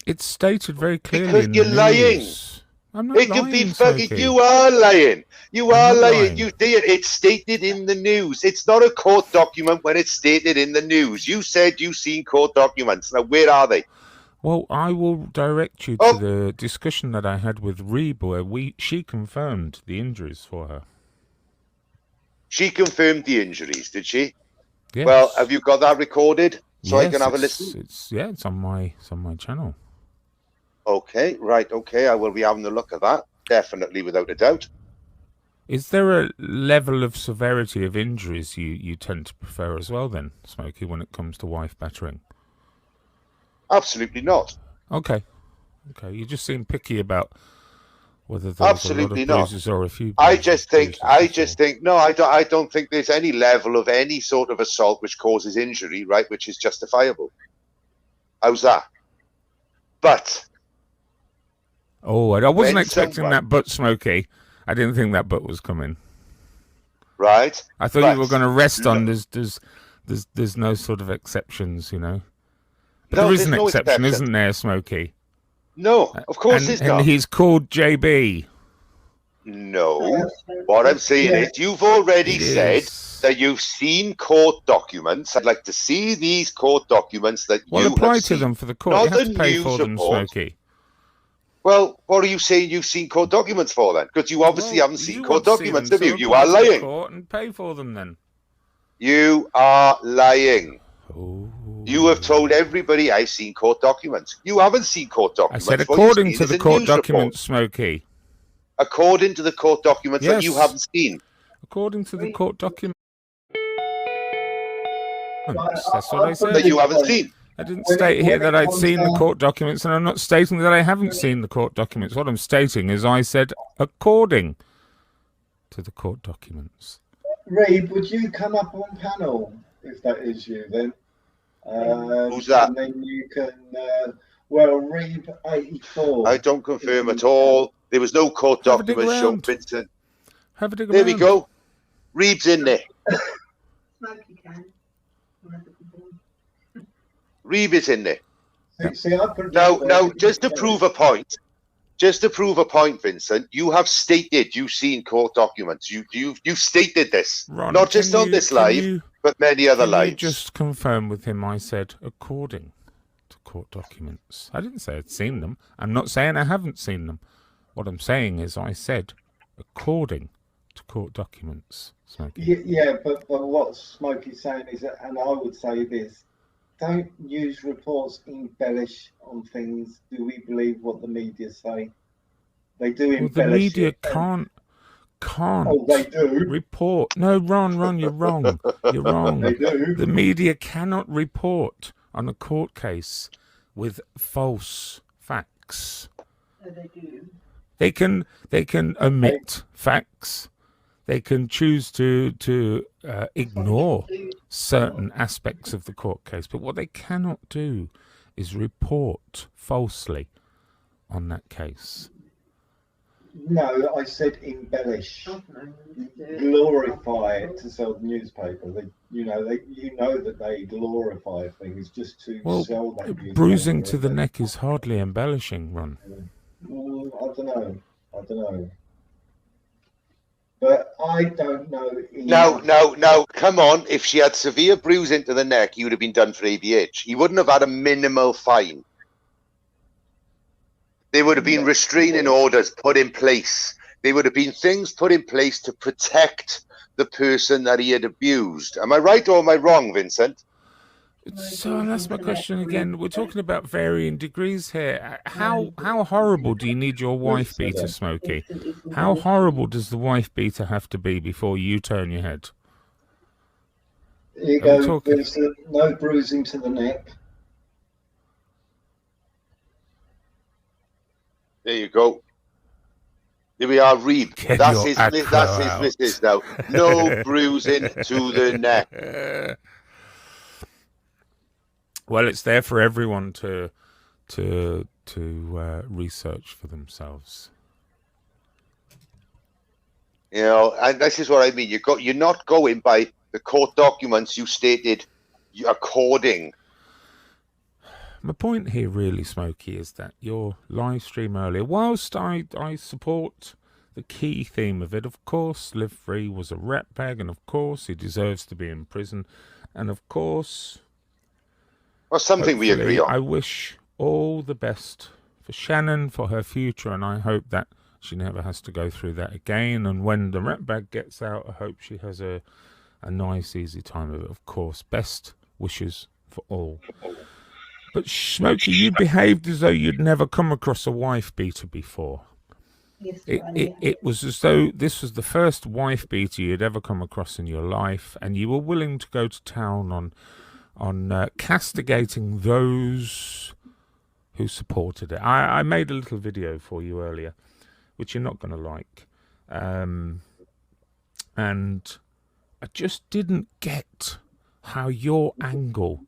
It's stated very clearly because in you're the lying. news. I'm not It lying, could be fucking. Smokey. You are lying. You I'm are not lying. lying. You did. It's stated in the news. It's not a court document when it's stated in the news. You said you've seen court documents. Now, where are they? Well, I will direct you to the discussion that I had with Reeb, where she confirmed the injuries for her. She confirmed the injuries, did she? Yes. Well, have you got that recorded so yes, I can have a listen? It's on my channel. Okay, right. Okay, I will be having a look at that. Definitely, without a doubt. Is there a level of severity of injuries you tend to prefer as well, then, Smokey, when it comes to wife battering? Absolutely not. Okay. You just seem picky about whether there's Absolutely a lot of bruises or a few. I just think no. I don't think there's any level of any sort of assault which causes injury, right? Which is justifiable. How's that? But I wasn't expecting that butt, Smokey. I didn't think that butt was coming. Right. I thought you were going to rest on there's no sort of exceptions, you know. But there is an exception, isn't there, Smokey? No, of course there's not. And he's called JB. No. What I'm saying is you've already said that you've seen court documents. I'd like to see these court documents that you have seen. Well, apply to them for the court. You have to pay for them, Smokey. Well, what are you saying you've seen court documents for then? Because you obviously haven't seen court documents, have you? You are lying. Court and pay for them then. You are lying. Oh. You have told everybody I've seen court documents. You haven't seen court documents. I said according to the court documents, Smokey. According to the court documents that you haven't seen. According to the court documents. That's what I said. That you haven't seen. I didn't state here that I'd seen the court documents, and I'm not stating that I haven't seen the court documents. What I'm stating is I said according to the court documents. Reeb, would you come up on panel if that is you then? Who's that? And then you can, Reeb 84. I don't confirm at all. There was no court documents shown, Vincent. Have a dig there we go. Reeb's in there. Smokey can. Reeb is in there. See, now, just to prove a point, Vincent, you have stated you've seen court documents. You've stated this, Ron, not just on this live, but many other lives. You just confirm with him. I said according to court documents. I didn't say I'd seen them. I'm not saying I haven't seen them. What I'm saying is I said according to court documents. Smokey. Yeah, but what Smokey's saying is, and I would say this. Don't use reports embellish on things. Do we believe what the media say? They do embellish. The media can't. Oh, they do. Report. No, Ron, you're wrong. You're wrong. They do. The media cannot report on a court case with false facts. Oh, they do. They can omit facts. They can choose to ignore certain aspects of the court case, but what they cannot do is report falsely on that case. No, I said embellish, glorify it to sell the newspaper. You know that they glorify things just to sell that newspaper. Bruising to the neck is hardly embellishing, Ron. I don't know. But I don't know. No, come on. If she had severe bruising to the neck, he would have been done for ABH. He wouldn't have had a minimal fine. There would have been restraining orders put in place. There would have been things put in place to protect the person that he had abused. Am I right or am I wrong, Vincent? So that's my question again. We're talking about varying degrees here. How horrible do you need your wife beater, Smokey? How horrible does the wife beater have to be before you turn your head? There you go. There's no bruising to the neck. There you go. Here we are, Reeb. That's his missus now. No bruising to the neck. Well, it's there for everyone to research for themselves. You know, and this is what I mean. You're not going by the court documents you stated according. My point here, really, Smokey, is that your live stream earlier, whilst I support the key theme of it, of course, Live Free was a rat bag, and of course, he deserves to be in prison, and of course, Well, something we agree on. I wish all the best for Shannon, for her future, and I hope that she never has to go through that again. And when the rat bag gets out, I hope she has a nice, easy time of it. Of course, best wishes for all. But Smokey, you behaved as though you'd never come across a wife beater before. Yes, It was as though this was the first wife beater you'd ever come across in your life, and you were willing to go to town on castigating those who supported it. I made a little video for you earlier, which you're not going to like. And I just didn't get how your angle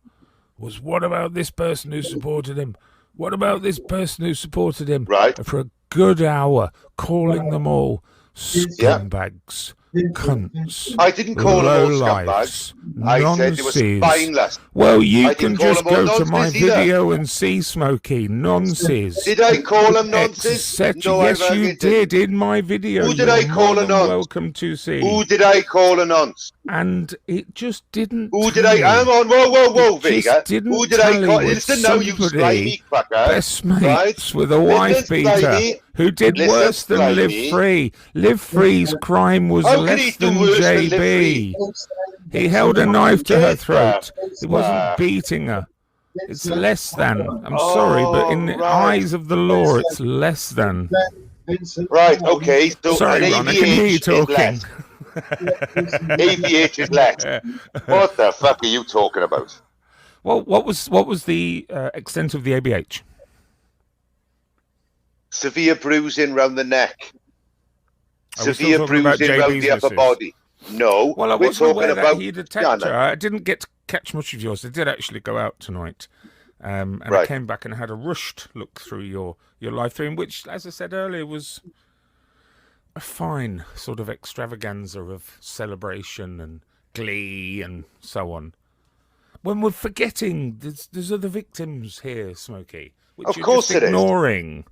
was, what about this person who supported him? What about this person who supported him? Right. For a good hour, calling them all scumbags, cunts. I didn't call them all scumbags. I said it was spineless. Well, you I can didn't call just them all go to my nonces either. video and see Smokey. Nonsense. Did I call them nonsense? No, Yes, you did in my video. Who did I call a nonce? Welcome to see. Who did I call a nonce? And it just didn't. Who did I? Hang on, whoa, Vega. Didn't Who did I tally call? with Listen now, you slimy cracker. Best mates Right? with a wife Listen, beater slimy. who did Listen, worse than slimy. Live Free. Live Free's crime was How could less he do than worse than Live JB. Free? He held a knife to her Get throat. that. He wasn't beating her. It's less than. I'm sorry, but in the eyes of the law, it's less than. Vincent, Right, okay. So Sorry, an Ron, I can hear you AVH is talking. less. AVH is less. What the fuck are you talking about? Well, what was the extent of the ABH? Severe bruising round the neck. Are we still Severe talking about bruising round JB's the upper missus? body. No, Well, I we're wasn't talking aware that about. he'd attacked her. I didn't get to catch much of yours. I did actually go out tonight, and I Right. came back and had a rushed look through your live stream, which, as I said earlier, was a fine sort of extravaganza of celebration and glee and so on. When we're forgetting there's other victims here, Smokey, which Of you're course just it is. ignoring.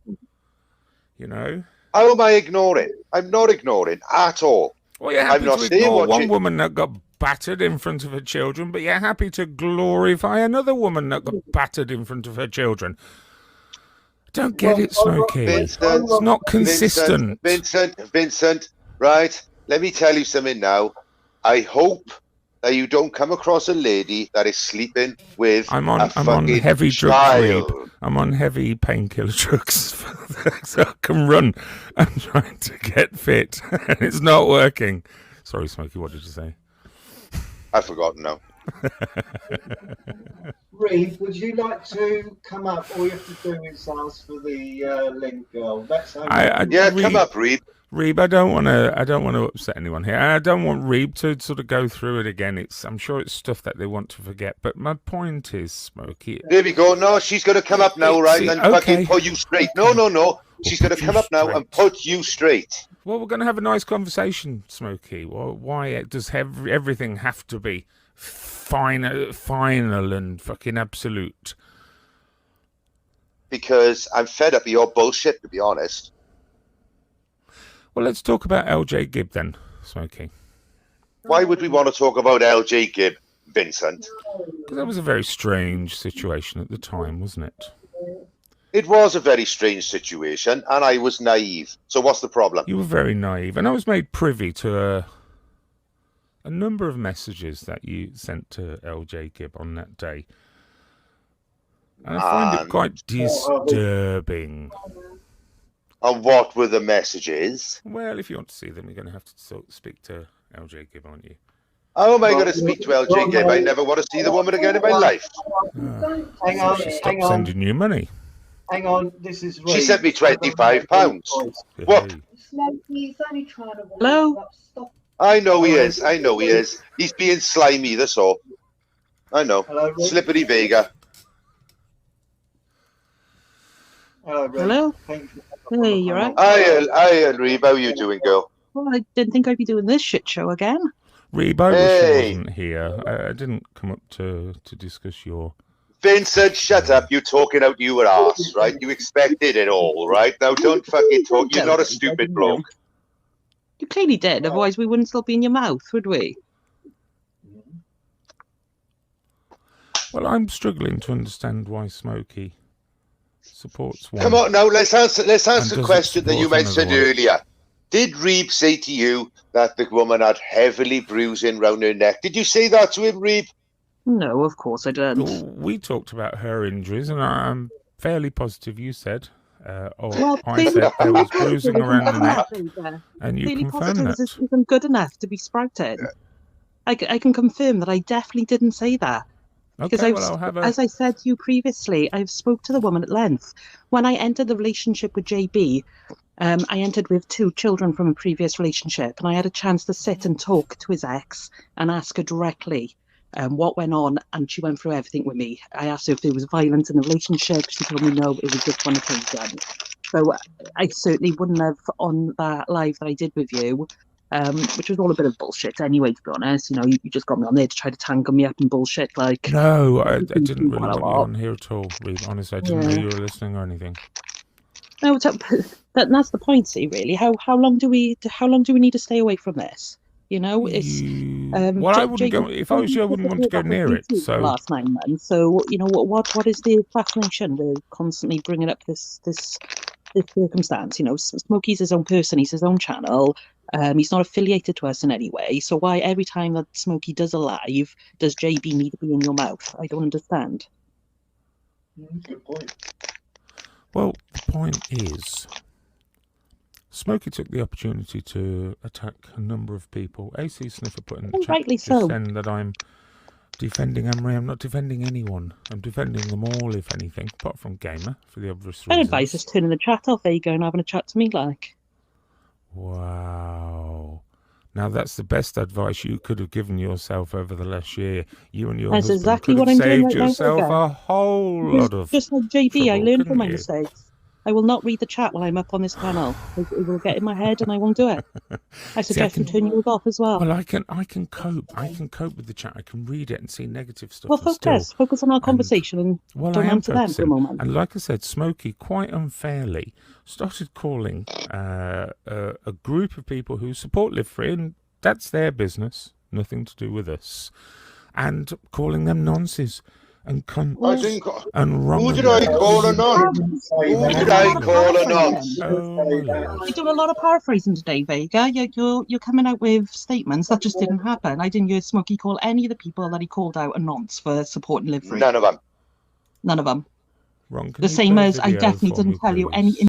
You know. How am I ignoring? I'm not ignoring at all. Well, you're happy not to saying ignore what one you- woman that got battered in front of her children, but you're happy to glorify another woman that got battered in front of her children. Don't get it, Smokey. Vincent, It's not consistent. Vincent, right? Let me tell you something now. I hope that you don't come across a lady that is sleeping with I'm a on fucking heavy drugs, child. Reeb. I'm on heavy painkiller drugs, so I can run. I'm trying to get fit, and it's not working. Sorry, Smokey. What did you say? I've forgotten now. Reeb, would you like to come up? All you have to do is ask for the link, girl. That's only... Yeah, Reeb, come up, Reeb. Reeb, I don't want to upset anyone here. I don't want Reeb to sort of go through it again. I'm sure it's stuff that they want to forget. But my point is, Smokey. There we go. No, she's going to come up now, right, and fucking put you straight. No. She's going to come up now and put you straight. Well, we're going to have a nice conversation, Smokey. Well, why does everything have to be final and fucking absolute? Because I'm fed up of your bullshit, to be honest. Well, let's talk about LJ Gibb then, Smokey. Why would we want to talk about LJ Gibb, Vincent? Because that was a very strange situation at the time, wasn't it? It was a very strange situation, and I was naive. So what's the problem? You were very naive, and I was made privy to a number of messages that you sent to LJ Gibb on that day. And I find it quite disturbing. And what were the messages? Well, if you want to see them, you're going to have to speak to LJ Gibb, aren't you? How am I going to speak to LJ Gibb? I never want to see the woman again in my life. Hang on, Stop sending you money. Hang on, this is Reeb. She sent me £25. What? Smokey, he's only trying to... Hello? Stop. I know he is. He's being slimy, that's all. I know. Hello, Reeb. Slippery Vega. Hello, Reeb. Hello? Thank you. Hey, you're right. Hi, Reeb. How are you doing, girl? Well, I didn't think I'd be doing this shit show again. Reeb, I wish Hey. I wasn't here. I didn't come up to discuss your Vincent, shut up. You're talking out your arse, right? You expected it all, right? Now don't fucking talk. You're not a stupid bloke. You clearly did, otherwise we wouldn't still be in your mouth, would we? Well, I'm struggling to understand why Smokey supports one. Come on now, let's answer the question that you support mentioned another one. earlier. Did Reeb say to you that the woman had heavily bruising round her neck? Did you say that to him, Reeb? No, of course I didn't. Well, we talked about her injuries, and I'm fairly positive you said, or Well, I said there was bruising around the neck, Clearly and you confirmed positivism that. isn't good enough to be sprouted. I can confirm that I definitely didn't say that. Because Okay, well, I'll have a... as I said to you previously, I've spoke to the woman at length. When I entered the relationship with JB, I entered with 2 children from a previous relationship, and I had a chance to sit and talk to his ex and ask her directly what went on, and she went through everything with me. I asked her if there was violence in the relationship. She told me no, it was just one occasion. So I certainly wouldn't have, on that live that I did with you, which was all a bit of bullshit anyway, to be honest. You know, you just got me on there to try to tangle me up and bullshit. Like, No, I didn't really want you on here at all, Reeb. Honestly, I didn't know you were listening or anything. No, that's the point. See, really, how long do we need to stay away from this? You know, it's well, I wouldn't go. If I was you, I wouldn't want to go near it. So the last 9 months. So you know, what is the fascination with constantly bringing up this circumstance? You know, Smokey's his own person. He's his own channel. He's not affiliated to us in any way. So why every time that Smokey does a live, does JB need to be in your mouth? I don't understand. Good point. well, the point is, Smokey took the opportunity to attack a number of people. AC Sniffer put in the chat Rightly just so. then that I'm defending Emery. I'm not defending anyone. I'm defending them all, if anything, apart from Gamer, for the obvious I reasons. advise just turning the chat off. Vega and having a chat to me, like. Wow. Now that's the best advice you could have given yourself over the last year. You and your That's husband exactly could what have I'm doing saved right now, yourself Vega. a whole lot of Just like JB, I trouble, learned couldn't from my you? mistakes. I will not read the chat while I'm up on this panel. It will get in my head and I won't do it. I suggest you turn yours off as well. Well, I can cope. I can cope with the chat. I can read it and see negative stuff. Well, and focus on our conversation and Well, don't I am answer them for a focusing. moment. And like I said, Smokey quite unfairly started calling a group of people who support Live Free, and that's their business, nothing to do with us, and calling them nonces and cunt I didn't. and wrong. Who did I call a nonce? Who did I call a nonce? Oh, my Lord. You're doing a lot of paraphrasing today, Vega. You're coming out with statements that just didn't happen. I didn't hear Smokey call any of the people that he called out a nonce for supporting Live Free. None of them. None of them. Wrong. Can The you same play a as I video definitely for didn't me, tell you please? any